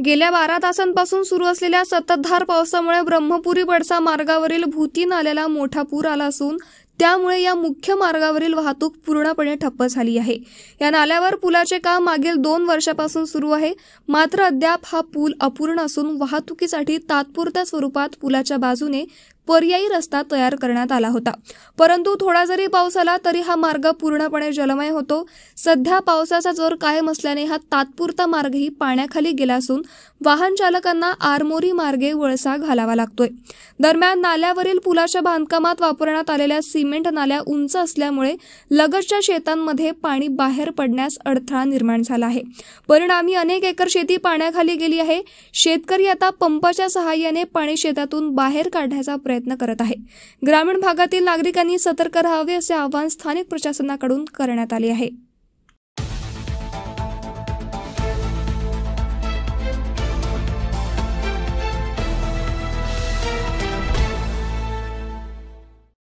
गेल्या 12 तासांपासून सुरू असलेल्या संततधार पावसामुळे ब्रह्मपुरी बडसा मार्गावरील भूती नाल्याला मोठा पूर आला असून त्यामुळे या मुख्य मार्गावरील वाहतूक पूर्णपणे ठप्प झाली आहे। या नाल्यावर पुलाचे काम मागील 2 वर्षापासून सुरू आहे, मात्र अद्याप हा पूल अपूर्ण असून वाहतुकीसाठी तात्पुरत्या स्वरूपात पुलाच्या बाजूने पर्यायी रस्ता तयार करण्यात आला होता। परंतु थोडा जरी पाऊस आला तरी हा मार्ग पूर्णपणे जलमय होतो। सध्या पावसाचा जोर कायम असल्याने हा तात्पुरता मार्गही पाण्याखाली गेला असून वाहन चालकांना आरमोरी मार्गे वळसा घालावा लागतोय। दरम्यान नाल्यावरील पुलाच्या बांधकामात वापरण्यात आलेल्या सिमेंट नाल्या उंच असल्यामुळे लगतच्या शेतांमध्ये पाणी बाहेर पडण्यास अडथळा निर्माण झाला आहे। परिणामी अनेक एकर शेती पाण्याखाली गेली आहे। शेतकरी आता पंपाच्या सहाय्याने पाणी शेतातून बाहेर काढण्याचा प्रयत्न करत आहे। ग्रामीण भागातील नागरिकांनी सतर्क राहावे असे आवाहन स्थानिक प्रशासनाकडून करण्यात आले आहे।